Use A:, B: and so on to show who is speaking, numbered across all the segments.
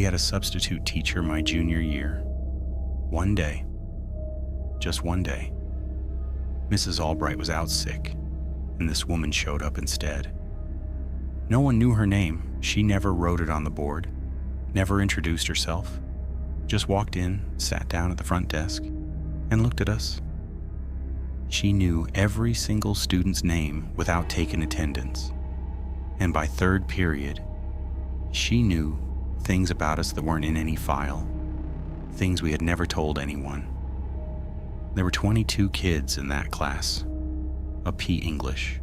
A: We had a substitute teacher my junior year. One day, just one day, Mrs. Albright was out sick, and this woman showed up instead. No one knew her name. She never wrote it on the board, never introduced herself, just walked in, sat down at the front desk, and looked at us. She knew every single student's name without taking attendance. And by third period, she knew things about us that weren't in any file, things we had never told anyone. There were 22 kids in that class, a P English,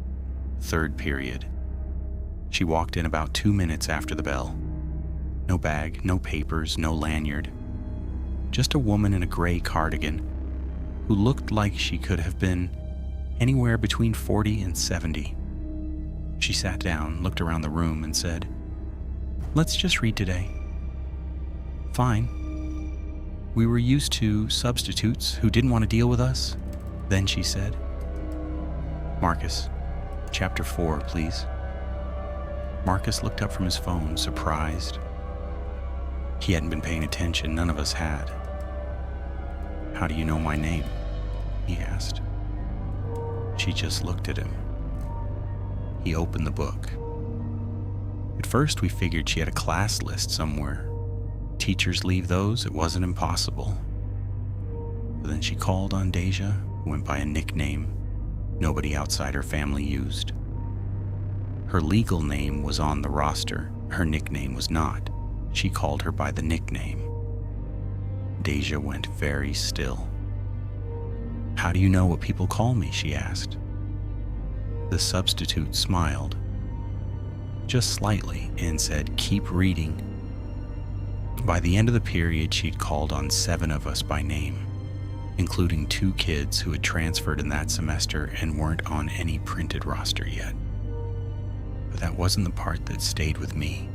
A: third period. She walked in about 2 minutes after the bell. No bag, no papers, no lanyard. Just a woman in a gray cardigan who looked like she could have been anywhere between 40 and 70. She sat down, looked around the room, and said, "Let's just read today." Fine. We were used to substitutes who didn't want to deal with us. Then she said, "Marcus, chapter 4, please." Marcus looked up from his phone, surprised. He hadn't been paying attention, none of us had. "How do you know my name?" he asked. She just looked at him. He opened the book. At first we figured she had a class list somewhere. Teachers leave those, it wasn't impossible. But then she called on Deja, who went by a nickname nobody outside her family used. Her legal name was on the roster, her nickname was not. She called her by the nickname. Deja went very still. "How do you know what people call me?" she asked. The substitute smiled, just slightly, and said, "Keep reading." By the end of the period, she'd called on 7 of us by name, including 2 kids who had transferred in that semester and weren't on any printed roster yet. But that wasn't the part that stayed with me.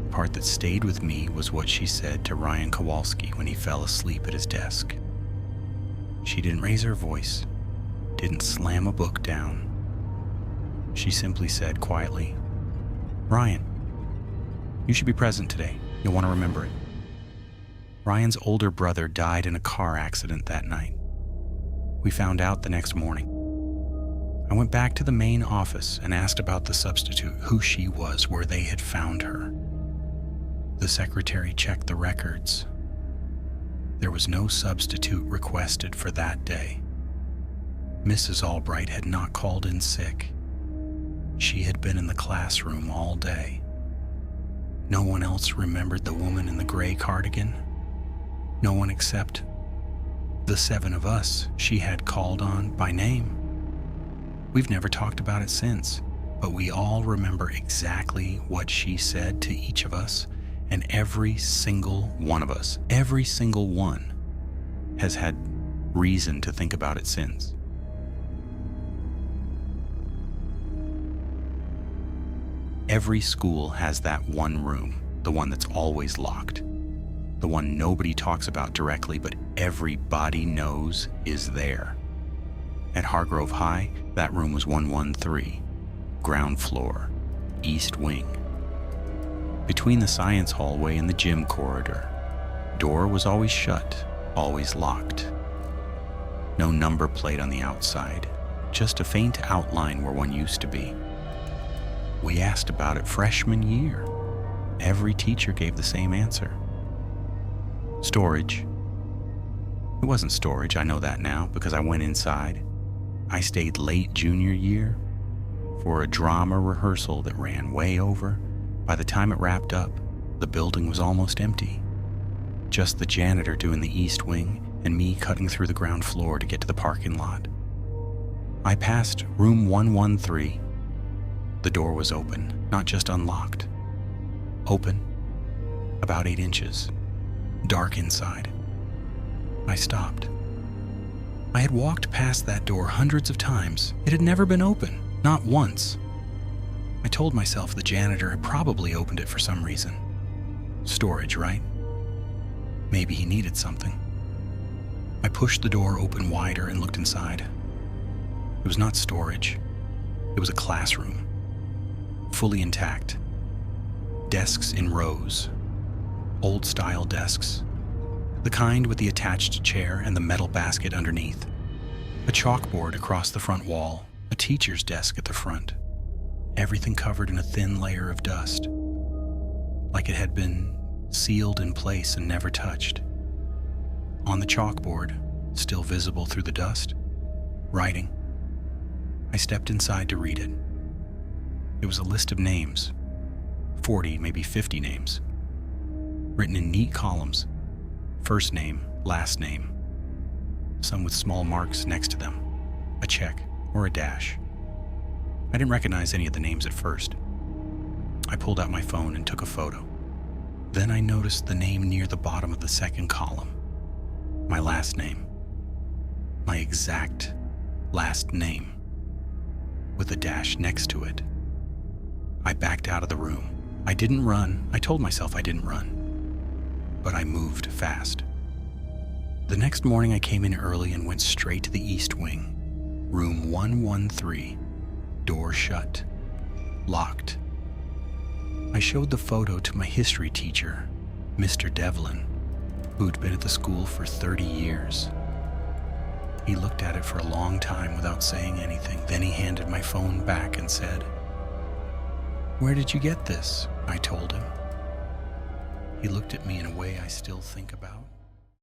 A: The part that stayed with me was what she said to Ryan Kowalski when he fell asleep at his desk. She didn't raise her voice, didn't slam a book down. She simply said quietly, "Ryan, you should be present today. You'll want to remember it." Ryan's older brother died in a car accident that night. We found out the next morning. I went back to the main office and asked about the substitute, who she was, where they had found her. The secretary checked the records. There was no substitute requested for that day. Mrs. Albright had not called in sick. She had been in the classroom all day. No one else remembered the woman in the gray cardigan. No one except the 7 of us she had called on by name. We've never talked about it since, but we all remember exactly what she said to each of us, and every single one of us, every single one, has had reason to think about it since. Every school has that one room, the one that's always locked, the one nobody talks about directly, but everybody knows is there. At Hargrove High, that room was 113, ground floor, east wing. Between the science hallway and the gym corridor, door was always shut, always locked. No number plate on the outside, just a faint outline where one used to be. We asked about it freshman year. Every teacher gave the same answer. Storage. It wasn't storage, I know that now, because I went inside. I stayed late junior year for a drama rehearsal that ran way over. By the time it wrapped up, the building was almost empty. Just the janitor doing the east wing and me cutting through the ground floor to get to the parking lot. I passed room 113. The door was open, not just unlocked. Open, about 8 inches, dark inside. I stopped. I had walked past that door hundreds of times. It had never been open, not once. I told myself the janitor had probably opened it for some reason. Storage, right? Maybe he needed something. I pushed the door open wider and looked inside. It was not storage. It was a classroom, fully intact. Desks in rows, Old-style desks, the kind with the attached chair and the metal basket underneath. A chalkboard across the front wall, a teacher's desk at the front. Everything covered in a thin layer of dust, like it had been sealed in place and never touched. On the chalkboard, still visible through the dust, writing. I stepped inside to read it. It was a list of names, 40, maybe 50 names, written in neat columns, first name, last name, some with small marks next to them, a check or a dash. I didn't recognize any of the names at first. I pulled out my phone and took a photo. Then I noticed the name near the bottom of the second column. My last name. My exact last name, with a dash next to it. I backed out of the room. I didn't run. I told myself I didn't run. But I moved fast. The next morning I came in early and went straight to the East Wing. Room 113. Door shut. Locked. I showed the photo to my history teacher, Mr. Devlin, who'd been at the school for 30 years. He looked at it for a long time without saying anything. Then he handed my phone back and said, "Where did you get this?" I told him. He looked at me in a way I still think about.